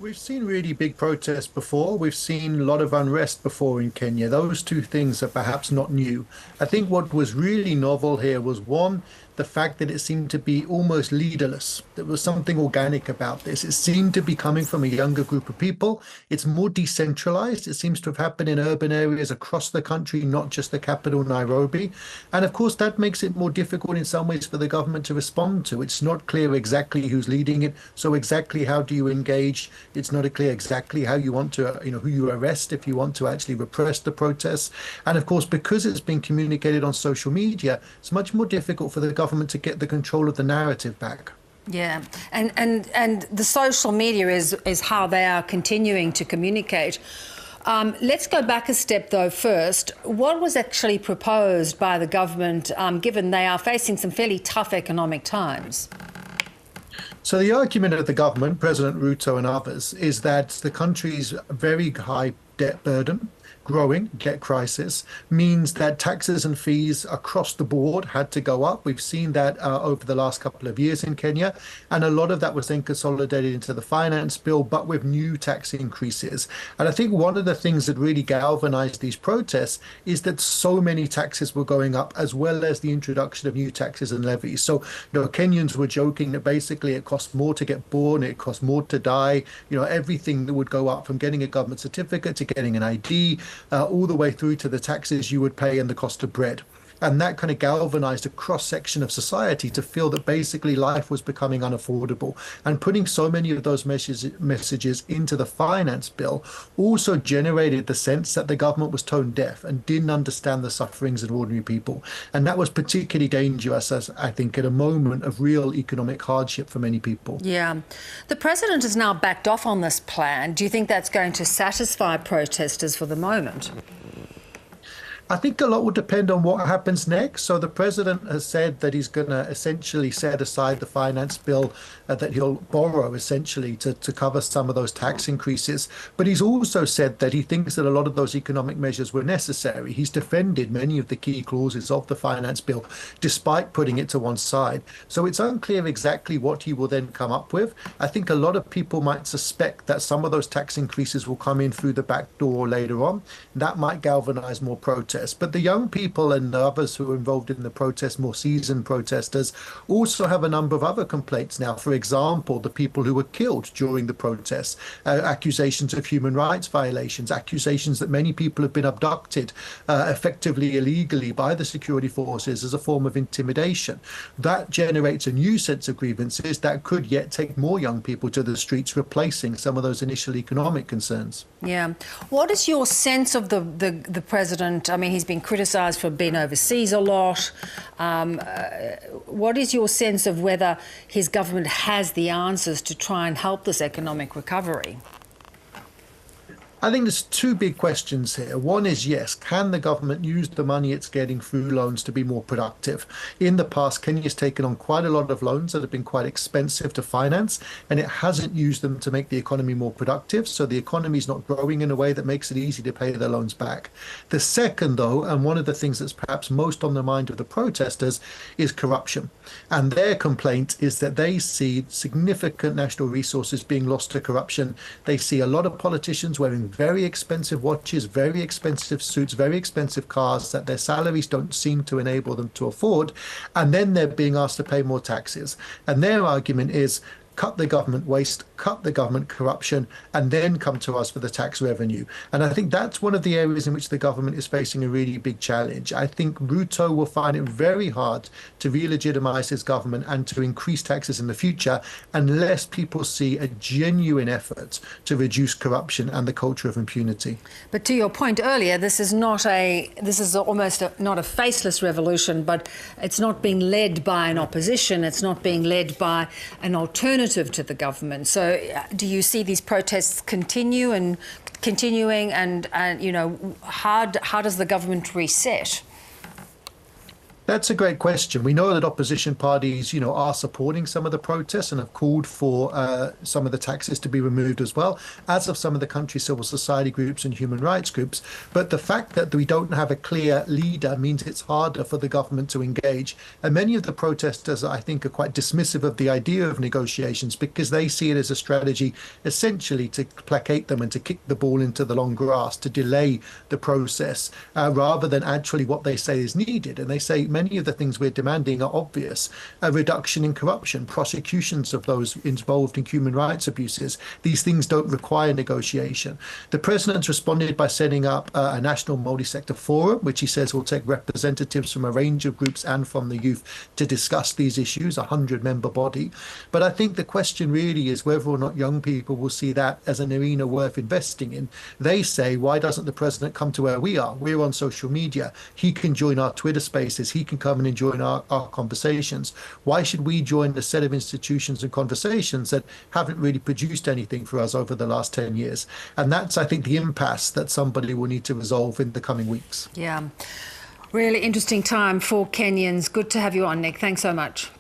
We've seen really big protests before. We've seen a lot of unrest before in Kenya. Those two things are perhaps not new. I think what was really novel here was one, the fact that it seemed to be almost leaderless. There was something organic about this. It seemed to be coming from a younger group of people. It's more decentralized. It seems to have happened in urban areas across the country, not just the capital, Nairobi. And of course, that makes it more difficult in some ways for the government to respond to. It's not clear exactly who's leading it. So exactly how do you engage? It's not clear exactly how you want to, who you arrest if you want to actually repress the protests. And of course, because it's been communicated on social media, it's much more difficult for the government to get the control of the narrative back. Yeah, and the social media is how they are continuing to communicate. Let's go back a step, though, first. What was actually proposed by the government, given they are facing some fairly tough economic times? So the argument of the government, President Ruto and others, is that the country's very high debt burden, growing debt crisis, means that taxes and fees across the board had to go up. We've seen that over the last couple of years in Kenya, and a lot of that was then consolidated into the finance bill, but with new tax increases. And I think one of the things that really galvanized these protests is that so many taxes were going up, as well as the introduction of new taxes and levies. So, Kenyans were joking that basically it costs more to get born, it costs more to die, everything that would go up, from getting a government certificate to getting an ID, all the way through to the taxes you would pay and the cost of bread. And that kind of galvanized a cross-section of society to feel that basically life was becoming unaffordable. And putting so many of those messages into the finance bill also generated the sense that the government was tone deaf and didn't understand the sufferings of ordinary people. And that was particularly dangerous, as I think, at a moment of real economic hardship for many people. Yeah. The president has now backed off on this plan. Do you think that's going to satisfy protesters for the moment? I think a lot will depend on what happens next. So the president has said that he's going to essentially set aside the finance bill, that he'll borrow essentially to cover some of those tax increases. But he's also said that he thinks that a lot of those economic measures were necessary. He's defended many of the key clauses of the finance bill, despite putting it to one side. So it's unclear exactly what he will then come up with. I think a lot of people might suspect that some of those tax increases will come in through the back door later on. That might galvanize more protests. But the young people and the others who are involved in the protest, more seasoned protesters, also have a number of other complaints now. For example, the people who were killed during the protests, accusations of human rights violations, accusations that many people have been abducted effectively illegally by the security forces as a form of intimidation. That generates a new sense of grievances that could yet take more young people to the streets, replacing some of those initial economic concerns. Yeah. What is your sense of the president? I mean, he's been criticised for being overseas a lot. What is your sense of whether his government has the answers to try and help this economic recovery? I think there's two big questions here. One is, yes, can the government use the money it's getting through loans to be more productive? In the past, Kenya's taken on quite a lot of loans that have been quite expensive to finance, and it hasn't used them to make the economy more productive. So the economy is not growing in a way that makes it easy to pay the loans back. The second, though, and one of the things that's perhaps most on the mind of the protesters, is corruption. And their complaint is that they see significant national resources being lost to corruption. They see a lot of politicians wearing very expensive watches, very expensive suits, very expensive cars that their salaries don't seem to enable them to afford. And then they're being asked to pay more taxes. And their argument is, cut the government waste, cut the government corruption, and then come to us for the tax revenue. And I think that's one of the areas in which the government is facing a really big challenge. I think Ruto will find it very hard to re-legitimize his government and to increase taxes in the future unless people see a genuine effort to reduce corruption and the culture of impunity. But to your point earlier, this is almost not a faceless revolution, but it's not being led by an opposition. It's not being led by an alternative to the government. So do you see these protests continuing and how does the government reset? That's a great question. We know that opposition parties, are supporting some of the protests and have called for some of the taxes to be removed as well, as of some of the country's civil society groups and human rights groups. But the fact that we don't have a clear leader means it's harder for the government to engage. And many of the protesters, I think, are quite dismissive of the idea of negotiations because they see it as a strategy essentially to placate them and to kick the ball into the long grass, to delay the process, rather than actually what they say is needed. And they say many of the things we're demanding are obvious: a reduction in corruption, prosecutions of those involved in human rights abuses. These things don't require negotiation. The president's responded by setting up a national multi-sector forum, which he says will take representatives from a range of groups and from the youth to discuss these issues, a 100-member body. But I think the question really is whether or not young people will see that as an arena worth investing in. They say, why doesn't the president come to where we are? We're on social media. He can join our Twitter spaces. He can come and join our conversations. Why should we join a set of institutions and conversations that haven't really produced anything for us over the last 10 years? And that's, I think, the impasse that somebody will need to resolve in the coming weeks. Yeah. Really interesting time for Kenyans. Good to have you on, Nic. Thanks so much.